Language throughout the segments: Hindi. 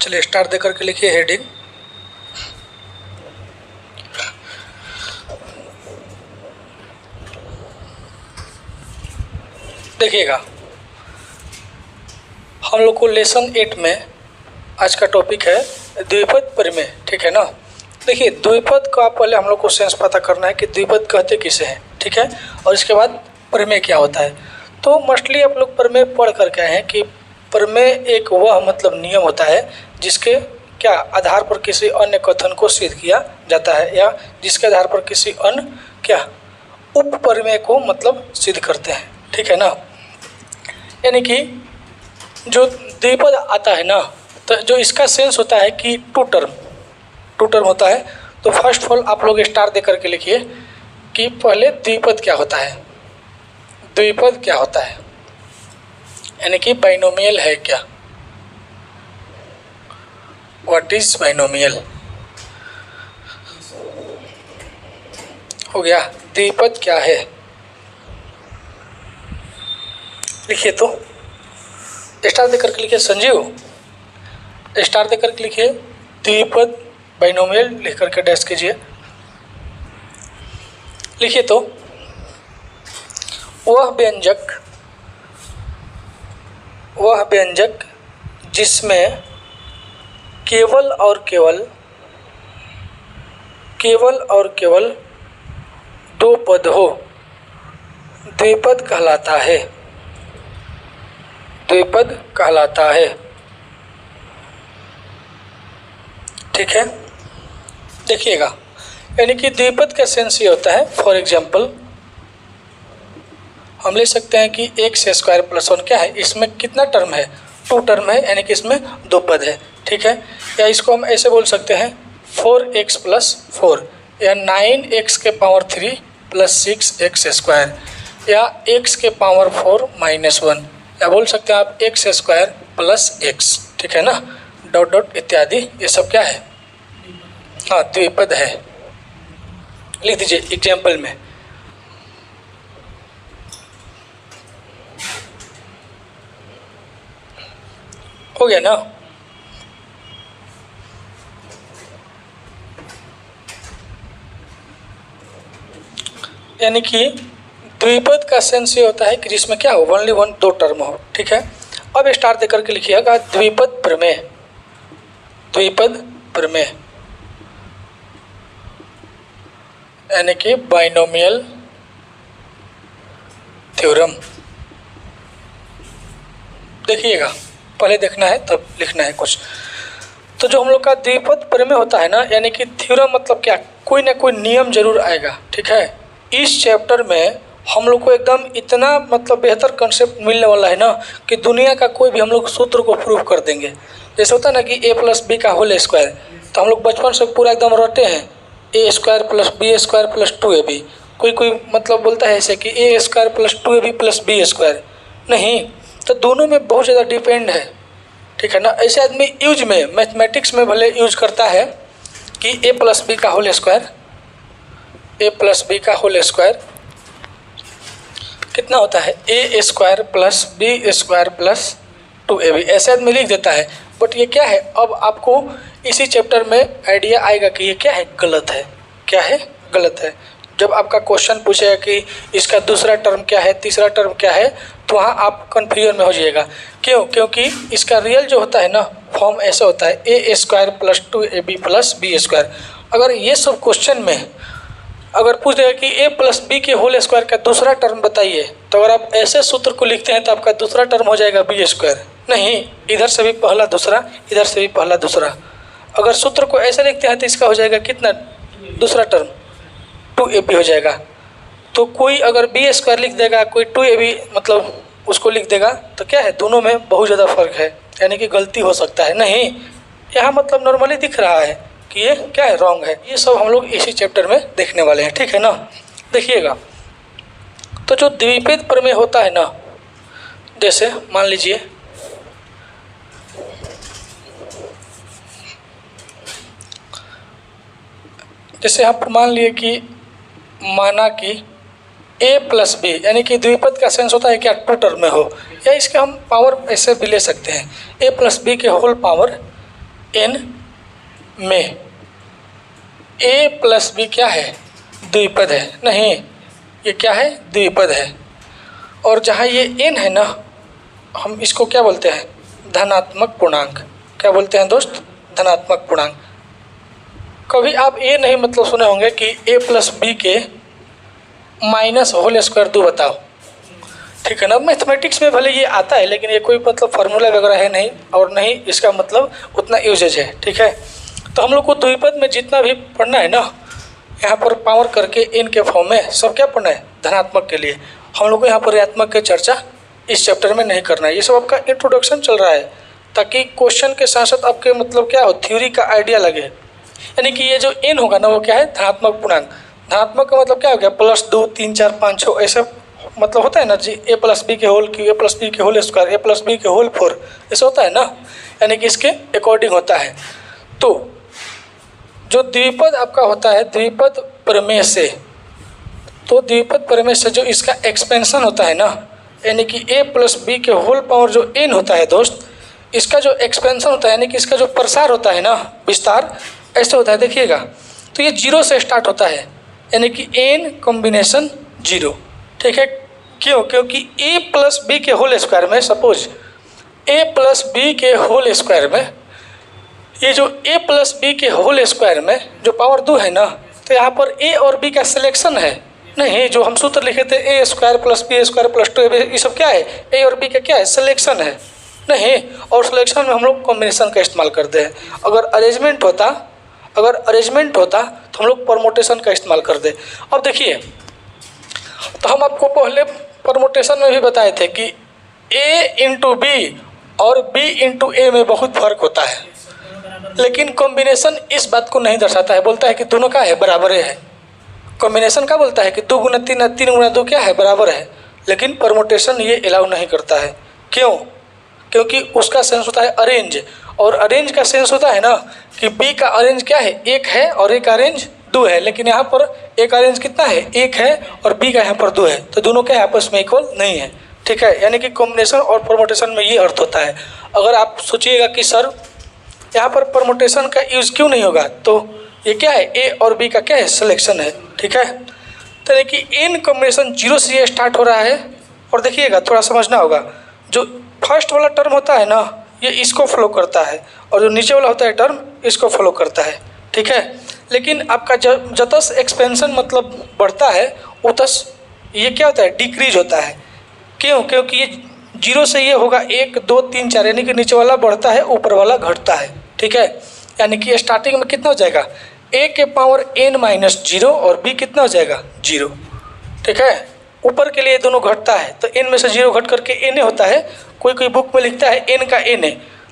चलिए स्टार दे करके लिखिए हेडिंग। देखिएगा, हम लोग को लेसन 8 में आज का टॉपिक है द्विपद प्रमेय, ठीक है ना। देखिए, द्विपद का पहले हम लोग को सेंस पता करना है कि द्विपद कहते किसे हैं, ठीक है, और इसके बाद प्रमेय क्या होता है। तो मोस्टली आप लोग प्रमेय पढ़ करके आए हैं कि प्रमेय एक वह मतलब नियम होता है जिसके क्या आधार पर किसी अन्य कथन को सिद्ध किया जाता है, या जिसके आधार पर किसी अन्य क्या उप प्रमेय को मतलब सिद्ध करते हैं, ठीक है ना। यानी कि जो द्विपद आता है ना, तो जो इसका सेंस होता है कि टू टर्म होता है। तो फर्स्ट ऑफ ऑल आप लोग स्टार दे करके लिखिए कि पहले द्विपद क्या होता है। द्विपद क्या होता है यानी कि बाइनोमियल है क्या, व्हाट इज बाइनोमियल। हो गया, द्विपद क्या है लिखिए। तो स्टार देकर के लिखिए संजीव, स्टार देकर के लिखिए द्विपद बाइनोमियल लिख करके डैश कीजिए। लिखिए तो वह व्यंजक जिसमें केवल और केवल दो पद हो द्विपद कहलाता है, द्विपद कहलाता है, ठीक है। देखिएगा, यानी कि द्विपद का सेंस ये होता है, फॉर एग्जाम्पल हम ले सकते हैं कि एक्स स्क्वायर प्लस 1 क्या है, इसमें कितना टर्म है, 2 टर्म है, यानी कि इसमें 2 पद है, ठीक है। या इसको हम ऐसे बोल सकते हैं 4x + 4 या 9x के पावर 3 + 6x स्क्वायर या x के पावर 4 - 1, या बोल सकते हैं आप x स्क्वायर + x, ठीक है ना, डॉट डॉट इत्यादि। ये सब क्या है, हाँ द्विपद है। लिख दीजिए एग्जाम्पल में, हो गया ना। यानी कि द्विपद का सेंस ये होता है कि जिसमें क्या हो, ओनली 2 टर्म हो, ठीक है। अब स्टार दे करके लिखिएगा द्विपद प्रमेय, द्विपद प्रमेय यानी कि बाइनोमियल थ्योरम। देखिएगा, पहले देखना है तब लिखना है कुछ। तो जो हम लोग का द्विपद प्रमेय होता है ना, यानी कि थ्योरम मतलब क्या, कोई ना कोई नियम जरूर आएगा, ठीक है। इस चैप्टर में हम लोग को एकदम इतना मतलब बेहतर कंसेप्ट मिलने वाला है ना कि दुनिया का कोई भी हम लोग सूत्र को प्रूव कर देंगे। जैसे होता है ना कि a + b का होल स्क्वायर, तो हम लोग बचपन से पूरा एकदम रटे हैं a² + b² + 2ab। कोई मतलब बोलता है ऐसे कि a² + 2ab + b², नहीं, तो दोनों में बहुत ज़्यादा डिपेंड है, ठीक है ना। ऐसे आदमी यूज में मैथमेटिक्स में भले यूज करता है कि a + b का होल स्क्वायर, a + b का होल स्क्वायर कितना होता है, a² + b² + 2ab, ऐसे आदमी लिख देता है। बट ये क्या है, अब आपको इसी चैप्टर में आइडिया आएगा कि ये क्या है, गलत है, क्या है, गलत है। जब आपका क्वेश्चन पूछेगा कि इसका दूसरा टर्म क्या है, तीसरा टर्म क्या है, तो वहाँ आप कन्फ्यूजन में हो जाइएगा। क्यों, क्योंकि इसका रियल जो होता है ना फॉर्म ऐसा होता है a² + 2ab + b²। अगर ये सब क्वेश्चन में अगर पूछ देगा कि a + b के होल स्क्वायर का दूसरा टर्म बताइए, तो अगर आप ऐसे सूत्र को लिखते हैं तो आपका दूसरा टर्म हो जाएगा b²। नहीं, इधर से भी पहला दूसरा, इधर से भी पहला दूसरा। अगर सूत्र को ऐसे लिखते हैं तो इसका हो जाएगा कितना, दूसरा टर्म 2ab हो जाएगा। तो कोई अगर b² लिख देगा, कोई 2ab मतलब उसको लिख देगा, तो क्या है, दोनों में बहुत ज़्यादा फर्क है, यानी कि गलती हो सकता है। नहीं, यहाँ मतलब नॉर्मली दिख रहा है कि ये क्या है, रॉन्ग है। ये सब हम लोग इसी चैप्टर में देखने वाले हैं, ठीक है ना। देखिएगा, तो जो द्विपद प्रमेय होता है ना, जैसे मान लीजिए जैसे आप मान लिए कि माना कि a + b, यानी कि द्विपद का सेंस होता है क्या, 2 टर्म में हो, या इसके हम पावर ऐसे भी ले सकते हैं a + b के होल पावर n में a प्लस बी क्या है, द्विपद है। नहीं, ये क्या है, द्विपद है। और जहाँ ये n है ना, हम इसको क्या बोलते हैं, धनात्मक पूर्णांक। क्या बोलते हैं दोस्त, धनात्मक पूर्णांक। कभी आप ये नहीं मतलब सुने होंगे कि a प्लस बी के माइनस होल स्क्वायर दो बताओ, ठीक है ना। मैथमेटिक्स में भले ये आता है, लेकिन ये कोई मतलब फार्मूला वगैरह है नहीं, और नहीं इसका मतलब उतना यूजेज है, ठीक है। तो हम लोग को द्विपद में जितना भी पढ़ना है ना, यहाँ पर पावर करके इन के फॉर्म में सब क्या पढ़ना है, धनात्मक के लिए। हम लोग को यहाँ पर ऋणात्मक की चर्चा इस चैप्टर में नहीं करना है। ये सब आपका इंट्रोडक्शन चल रहा है, ताकि क्वेश्चन के साथ साथ आपके मतलब क्या हो, थ्योरी का आइडिया लगे। यानी कि ये जो n होगा ना, वो क्या है, धनात्मक पूर्णांक। धनात्मक का मतलब क्या हो गया, +2 3 4 5 6 ऐसा मतलब होता है ना जी। a प्लस बी के whole cube, a plus B के whole square, a plus B के होल 4 ऐसा होता है ना, यानी कि इसके अकॉर्डिंग होता है। तो जो द्विपद आपका होता है, द्विपद प्रमेय से, तो द्विपद प्रमेय से जो इसका एक्सपेंशन होता है ना, यानी कि a प्लस बी के होल पावर जो n होता है दोस्त, इसका जो एक्सपेंशन होता है, यानी कि इसका जो प्रसार होता है ना, विस्तार, ऐसे होता है। देखिएगा, तो ये 0 से स्टार्ट होता है, यानी कि n कॉम्बिनेशन 0, ठीक है। क्यों, क्योंकि a प्लस बी के होल स्क्वायर में, सपोज a प्लस बी के होल स्क्वायर में, ये जो a प्लस बी के होल स्क्वायर में जो पावर 2 है ना, तो यहाँ पर a और b का सिलेक्शन है। नहीं, जो हम सूत्र लिखे थे a square plus B square plus 2, ये सब क्या है, a और b का क्या है, सिलेक्शन है। नहीं, और सिलेक्शन में हम लोग कॉम्बिनेशन का इस्तेमाल करते हैं। अगर अरेंजमेंट होता तो हम लोग परमोटेशन का इस्तेमाल करते। अब देखिए, तो हम आपको पहले परमोटेशन में भी बताए थे कि a इंटू बी और b इंटू ए में बहुत फर्क होता है, लेकिन कॉम्बिनेशन इस बात को नहीं दर्शाता है। बोलता है कि दोनों का है, बराबर है। कॉम्बिनेशन का बोलता है कि 2 गुना 3 3 गुना 2 क्या है, बराबर है। लेकिन परमोटेशन ये अलाउ नहीं करता है। क्यों, क्योंकि उसका सेंस होता है अरेंज, और अरेंज का सेंस होता है ना कि b का अरेंज क्या है, 1 है, और a का अरेंज 2 है। लेकिन यहाँ पर a का अरेंज कितना है, 1 है, और b का यहाँ पर 2 है, तो दोनों के आपस में इक्वल नहीं है, ठीक है। यानी कि कॉम्बिनेशन और परमोटेशन में ये अर्थ होता है। अगर आप सोचिएगा कि सर यहाँ पर परमोटेशन का यूज़ क्यों नहीं होगा, तो ये क्या है, a और b का क्या है, सिलेक्शन है, ठीक है। तो यानी कि n कॉम्बिनेशन 0 से ये स्टार्ट हो रहा है। और देखिएगा, थोड़ा समझना होगा, जो फर्स्ट वाला टर्म होता है ना, ये इसको फॉलो करता है, और जो नीचे वाला होता है टर्म, इसको फॉलो करता है, ठीक है। लेकिन आपका जतस एक्सपेंशन मतलब बढ़ता है, उतस ये क्या होता है, डिक्रीज होता है। क्यों, क्योंकि ये 0 से ये होगा 1 2 3 4, यानी कि नीचे वाला बढ़ता है, ऊपर वाला घटता है, ठीक है। यानी कि स्टार्टिंग में कितना हो जाएगा, a के पावर n-0 और b कितना हो जाएगा, 0, ठीक है। ऊपर के लिए दोनों घटता है, तो n में से 0 घट करके n होता है। कोई कोई बुक में लिखता है n का n है,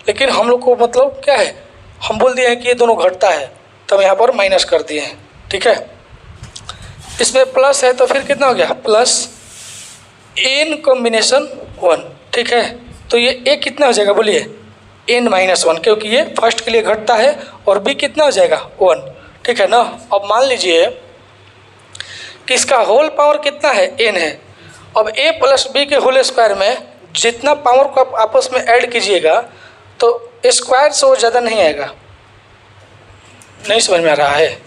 लेकिन हम लोग को मतलब क्या है, हम बोल दिए हैं कि ये दोनों घटता है, तो हम यहाँ पर माइनस कर दिए हैं, ठीक है। इसमें प्लस है, तो फिर कितना हो गया, प्लस n कॉम्बिनेशन 1, ठीक है। तो ये a कितना हो जाएगा, बोलिए, n-1, क्योंकि ये फर्स्ट के लिए घटता है, और b कितना हो जाएगा, 1, ठीक है ना। अब मान लीजिए कि इसका होल पावर कितना है, n है। अब a प्लस बी के होल स्क्वायर में जितना पावर को आप आपस में ऐड कीजिएगा, तो स्क्वायर से वो ज़्यादा नहीं आएगा। नहीं समझ में आ रहा है,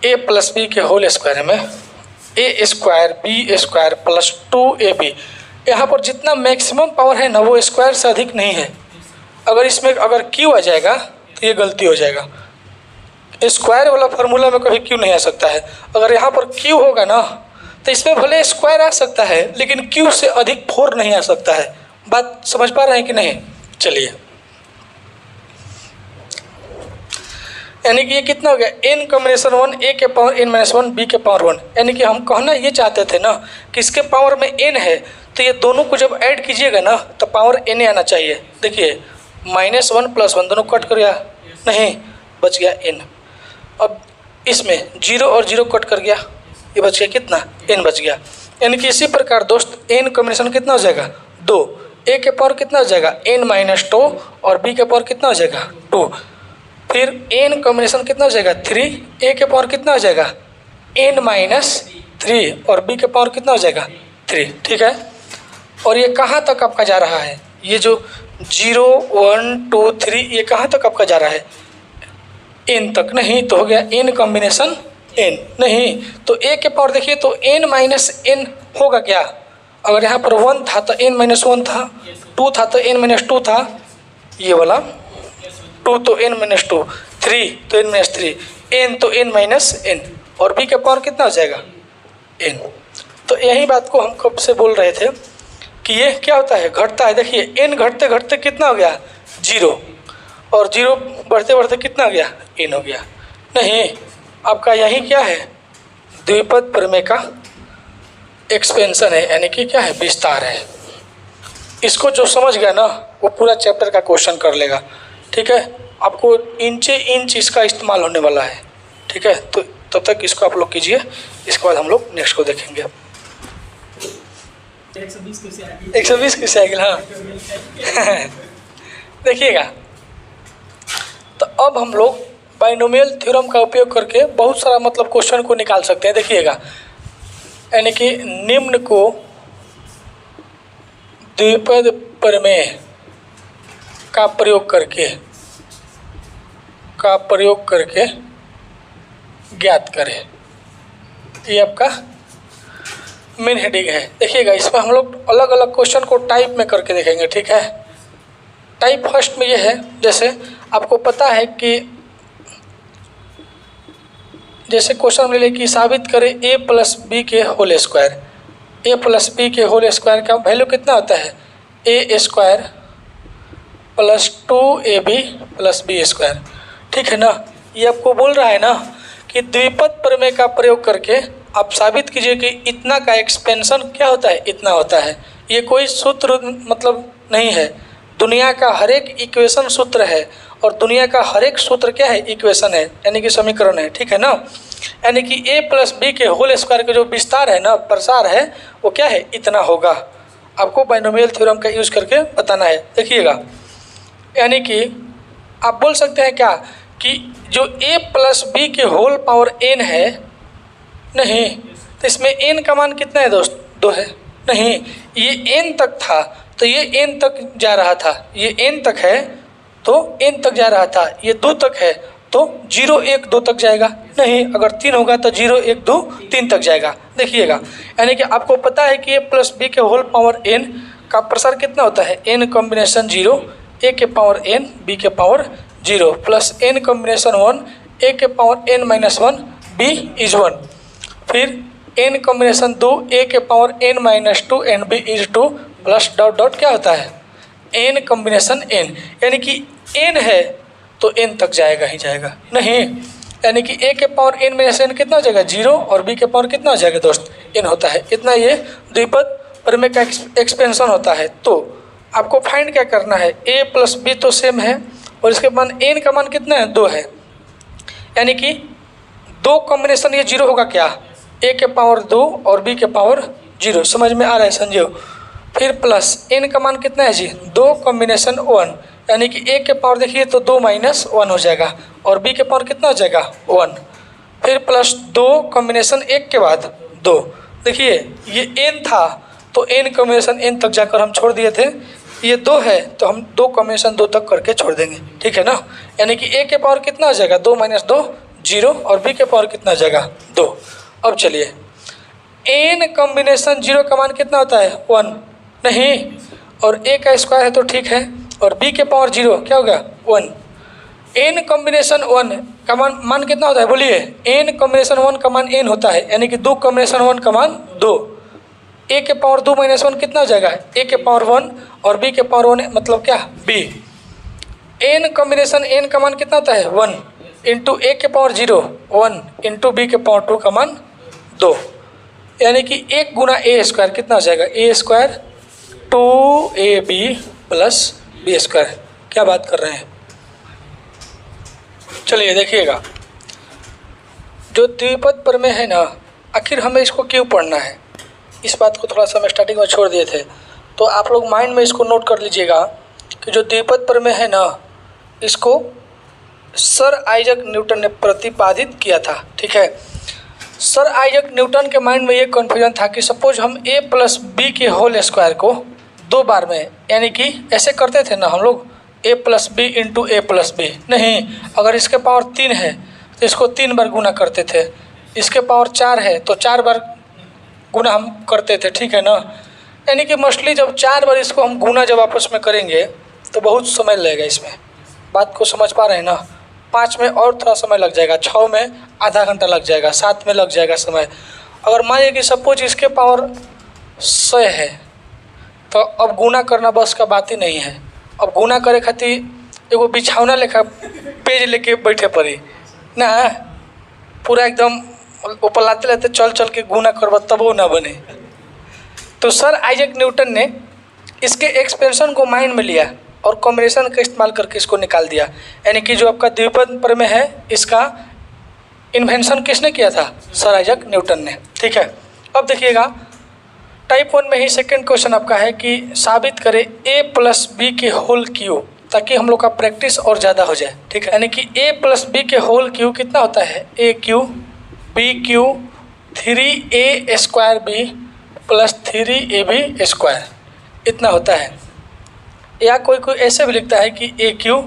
a प्लस बी के होल स्क्वायर में a square b square plus 2ab, यहाँ पर जितना मैक्सिमम पावर है ना, वो स्क्वायर से अधिक नहीं है। अगर इसमें अगर q आ जाएगा तो ये गलती हो जाएगा। स्क्वायर वाला फार्मूला में कभी q नहीं आ सकता है। अगर यहाँ पर q होगा ना, तो इसमें भले स्क्वायर आ सकता है, लेकिन q से अधिक 4 नहीं आ सकता है। बात समझ पा रहे हैं कि नहीं, चलिए। यानी कि ये कितना हो गया, n कॉम्बिनेशन 1, a के पावर n-1 b के पावर 1। यानी कि हम कहना ये चाहते थे ना कि इसके पावर में n है, तो ये दोनों को जब ऐड कीजिएगा ना, तो पावर n आना चाहिए। देखिए, -1 + 1 दोनों कट कर गया, नहीं बच गया n। अब इसमें 0 और 0 कट कर गया, ये बच गया कितना, n बच गया। यानी कि इसी प्रकार दोस्त n कॉम्बिनेशन कितना हो जाएगा, 2, a के पावर कितना हो जाएगा, n-2, और b के पावर कितना हो जाएगा, 2। फिर n कॉम्बिनेशन कितना हो जाएगा, 3, a के पावर कितना हो जाएगा, n-3, और b के पावर कितना हो जाएगा, 3, ठीक है। और ये कहाँ तक आपका जा रहा है, ये जो 0 1 2 3 ये कहाँ तक आपका जा रहा है, n तक, नहीं तो हो गया n कॉम्बिनेशन n, नहीं तो a के पावर देखिए तो n माइनस n होगा क्या, अगर यहाँ पर 1 था तो n माइनस 1 था, 2 था तो n माइनस 2 था, ये वाला 2 तो n माइनस 2, 3 तो n माइनस 3, n तो n माइनस n, और b का पावर कितना हो जाएगा n। तो यही बात को हम कब से बोल रहे थे कि ये क्या होता है, घटता है। देखिए n घटते घटते कितना हो गया 0, और 0 बढ़ते बढ़ते कितना हो गया n हो गया, नहीं आपका यही क्या है द्विपद प्रमेय का एक्सपेंशन है, यानी कि क्या है विस्तार है। इसको जो समझ गया ना वो पूरा चैप्टर का क्वेश्चन कर लेगा, ठीक है। आपको इंचे इंच इसका इस्तेमाल होने वाला है, ठीक है। तो तब तक इसको आप लोग कीजिए, इसके बाद हम लोग नेक्स्ट को देखेंगे। 120 की साइकिल, हाँ देखिएगा। तो अब हम लोग बाइनोमियल थ्योरम का उपयोग करके बहुत सारा मतलब क्वेश्चन को निकाल सकते हैं। देखिएगा, यानी कि निम्न को द्विपद प्रमेय का प्रयोग करके ज्ञात करें, ये आपका मेन हेडिंग है। देखिएगा, इसमें हम लोग अलग अलग क्वेश्चन को टाइप में करके देखेंगे, ठीक है। टाइप फर्स्ट में ये है, जैसे आपको पता है कि जैसे क्वेश्चन में कि साबित करें a प्लस बी के whole square, a plus B के होल स्क्वायर का वैल्यू कितना होता है a square plus 2ab plus B square, ठीक है ना। ये आपको बोल रहा है ना कि द्विपद प्रमेय का प्रयोग करके आप साबित कीजिए कि इतना का एक्सपेंशन क्या होता है, इतना होता है। ये कोई सूत्र मतलब नहीं है, दुनिया का हर एक इक्वेशन सूत्र है, और दुनिया का हर एक सूत्र क्या है इक्वेशन है, यानी कि समीकरण है, ठीक है ना। यानी कि a प्लस बी के होल स्क्वायर का जो विस्तार है ना, प्रसार है, वो क्या है इतना होगा। आपको बाइनोमियल थ्योरम का यूज़ करके बताना है। देखिएगा, यानी कि आप बोल सकते हैं क्या कि जो a प्लस बी के होल पावर n है, नहीं तो इसमें n का मान कितना है दोस्त 2 है, नहीं ये n तक था तो ये n तक जा रहा था, ये n तक है तो n तक जा रहा था, ये 2 तक है तो 0 1 2 तक जाएगा, नहीं अगर 3 होगा तो 0 1 2 3 तक जाएगा। देखिएगा, यानी कि आपको पता है कि a प्लस बी के होल पावर n का प्रसार कितना होता है n कॉम्बिनेशन 0 a के पावर n b के power 0 plus n combination 1 a के power n minus 1 b is 1, फिर n कॉम्बिनेशन 2 a के power n minus 2 and b is 2 plus dot dot क्या होता है n कॉम्बिनेशन n, यानी कि n है तो n तक जाएगा ही जाएगा, नहीं यानी कि a के पावर n माइनस n कितना हो जाएगा 0 और b के पावर कितना हो जाएगा दोस्त n होता है। इतना ये द्विपद प्रमेय का एक्सपेंशन होता है। तो आपको फाइंड क्या करना है, a प्लस बी तो सेम है और इसके मान n का मान कितना है 2 है, यानी कि 2 कॉम्बिनेशन ये 0 होगा क्या a के पावर 2 और b के पावर 0, समझ में आ रहा है संजीव। फिर प्लस n का मान कितना है जी 2 कॉम्बिनेशन 1, यानी कि a के पावर देखिए तो 2 माइनस 1 हो जाएगा और b के पावर कितना हो जाएगा 1, फिर प्लस 2 कॉम्बिनेशन 1 के बाद 2। देखिए ये n था तो n कॉम्बिनेशन n तक जाकर हम छोड़ दिए थे, ये 2 है तो हम 2 कॉम्बिनेशन 2 तक करके छोड़ देंगे, ठीक है ना। यानी कि a के पावर कितना हो जाएगा 2 माइनस 2 0 और b के पावर कितना हो जाएगा 2। अब चलिए n कॉम्बिनेशन 0 का मान कितना होता है 1, नहीं और a का स्क्वायर है तो ठीक है, और b के पावर 0 क्या होगा 1। n कॉम्बिनेशन 1 का मान कितना होता है बोलिए, n कॉम्बिनेशन 1 का मान n होता है, यानी कि 2 कॉम्बिनेशन 1 का मान 2, a के पावर 2 माइनस 1 कितना हो जाएगा a के पावर 1 और b के पावर 1 मतलब क्या b। n कॉम्बिनेशन n का मान कितना होता है 1 इंटू a के पावर 0 1 इंटू b के पावर 2 का मान 2, यानी कि 1 गुना a स्क्वायर कितना हो जाएगा a square 2ab plus B square. क्या बात कर रहे हैं, चलिए देखिएगा जो द्विपद प्रमेय है ना, आखिर हमें इसको क्यों पढ़ना है, इस बात को थोड़ा सा हम स्टार्टिंग में छोड़ दिए थे, तो आप लोग माइंड में इसको नोट कर लीजिएगा कि जो द्विपद प्रमेय है ना, इसको सर आइजक न्यूटन ने प्रतिपादित किया था, ठीक है। सर आइजक न्यूटन के माइंड में ये कन्फ्यूजन था कि सपोज हम a प्लस बी के होल स्क्वायर को 2 बार में, यानी कि ऐसे करते थे ना हम लोग a plus B into A plus B. नहीं, अगर इसके पावर 3 है तो इसको 3 बार गुना करते थे, इसके पावर 4 है तो 4 बार गुना हम करते थे, ठीक है ना। यानी कि मोस्टली जब 4 बार इसको हम गुना जब आपस में करेंगे तो बहुत समय लगेगा इसमें। बात को समझ पा रहे हैं ना। 5 में और थोड़ा समय लग जाएगा, 6 में आधा घंटा लग जाएगा, 7 में लग जाएगा समय। अगर मान लीजिए कि सपोज इसके पावर 100 है तो अब गुना करना बस का बात ही नहीं है। अब गुना करे खातिर एगो बिछौना लेखा पेज लेके बैठे पड़ी ना, पूरा एकदम ऊपर लाते लाते चल चल के गुना करवा तब वो ना बने। तो सर आइजैक न्यूटन ने इसके एक्सपेंशन को माइंड में लिया और कॉम्बिनेशन का इस्तेमाल करके इसको निकाल दिया। यानी कि जो आपका द्विपद प्रमेय है इसका इन्वेंशन किसने किया था? सर आइजैक न्यूटन ने, ठीक है। अब देखिएगा टाइप 1 में ही सेकंड क्वेश्चन आपका है कि साबित करें a प्लस बी के होल क्यू, ताकि हम लोग का प्रैक्टिस और ज़्यादा हो जाए, ठीक है। यानी कि a प्लस बी के होल क्यू कितना होता है? a cube B cube 3a square B plus 3ab square, इतना होता है। या कोई कोई ऐसे भी लिखता है कि a cube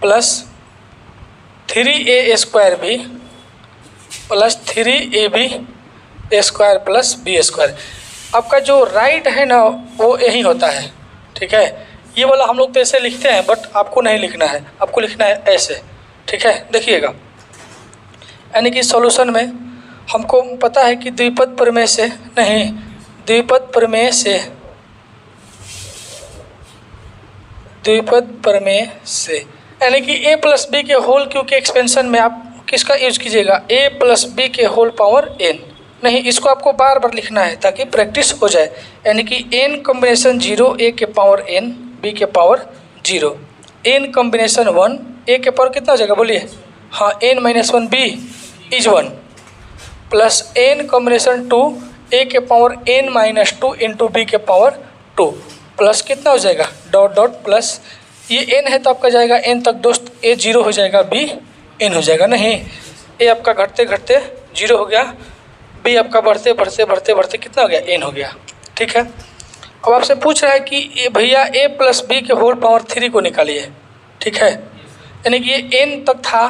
plus 3a square B plus 3ab square plus B square. आपका जो राइट है ना वो यही होता है, ठीक है। ये वाला हम लोग तो ऐसे लिखते हैं, बट आपको नहीं लिखना है, आपको लिखना है ऐसे, ठीक है। देखिएगा, यानी कि सॉल्यूशन में हमको पता है कि द्विपद प्रमेय से नहीं, द्विपद प्रमेय से यानी कि a प्लस बी के होल क्यू के एक्सपेंशन में आप किसका यूज कीजिएगा? a प्लस बी के होल पावर n। नहीं, इसको आपको बार बार लिखना है ताकि प्रैक्टिस हो जाए। यानी कि n कॉम्बिनेशन 0 a के पावर n b के पावर 0, n कॉम्बिनेशन 1 a के पावर कितना हो जाएगा बोलिए? हाँ, n minus 1 b is 1 plus n combination 2 a के power n minus 2 into B के पावर 2 प्लस कितना हो जाएगा? डॉट डॉट प्लस ये n है तो आपका जाएगा n तक दोस्त, a 0 हो जाएगा, b n हो जाएगा। नहीं, a आपका घटते घटते 0 हो गया, b आपका बढ़ते बढ़ते बढ़ते बढ़ते कितना हो गया? n हो गया, ठीक है। अब आपसे पूछ रहा है कि भैया a प्लस बी के होल पावर 3 को निकालिए, ठीक है। यानी कि ये n तक था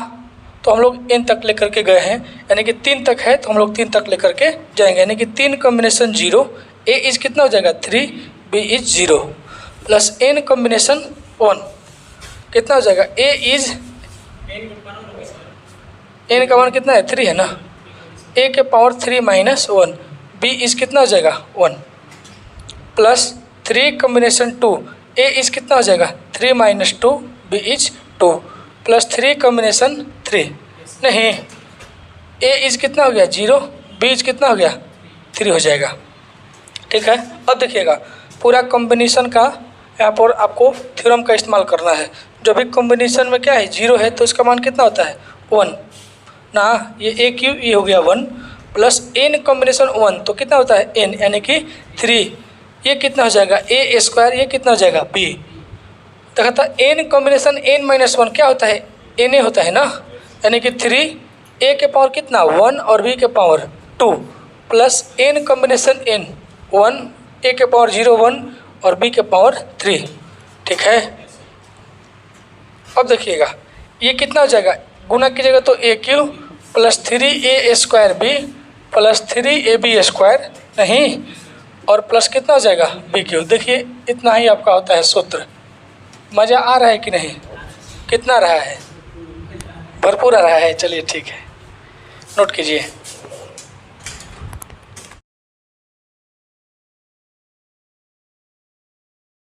तो हम लोग n तक लेकर के गए हैं, यानी कि 3 तक है तो हम लोग 3 तक लेकर के जाएंगे। यानी कि 3 कॉम्बिनेशन 0 a इज कितना हो जाएगा? 3 b is 0 plus n combination 1 कितना हो जाएगा? a इज n का मान कितना है? 3 है ना, a के पावर 3 माइनस 1 b इज कितना हो जाएगा? 1 प्लस 3 कॉम्बिनेशन 2 a इज कितना हो जाएगा? 3 minus 2 b is 2 plus 3 combination 3। नहीं, a इज कितना हो गया? 0, b इज कितना हो गया? 3 हो जाएगा, ठीक है। अब देखिएगा पूरा कॉम्बिनेशन का यहाँ पर आपको थ्योरम का इस्तेमाल करना है। जो भी कॉम्बिनेशन में क्या है? 0 है तो इसका मान कितना होता है? 1 ना, ये a क्यू ये हो गया 1 प्लस n कॉम्बिनेशन 1 तो कितना होता है? n, यानी कि 3, ये कितना हो जाएगा? a स्क्वायर, ये कितना हो जाएगा? b। तो कहता है n कॉम्बिनेशन n माइनस 1 क्या होता है? n होता है ना, यानी कि 3 a के पावर कितना? 1 और b के power 2 plus n combination n 1 a के पावर 0 1 और b के पावर 3, ठीक है। अब देखिएगा ये कितना हो जाएगा? गुना कीजिएगा तो a cube plus 3a square b plus 3ab square, नहीं, और प्लस कितना हो जाएगा? b Q. देखिए इतना ही आपका होता है सूत्र। मज़ा आ रहा है कि नहीं? कितना रहा है? भरपूर आ रहा है। चलिए ठीक है, नोट कीजिए।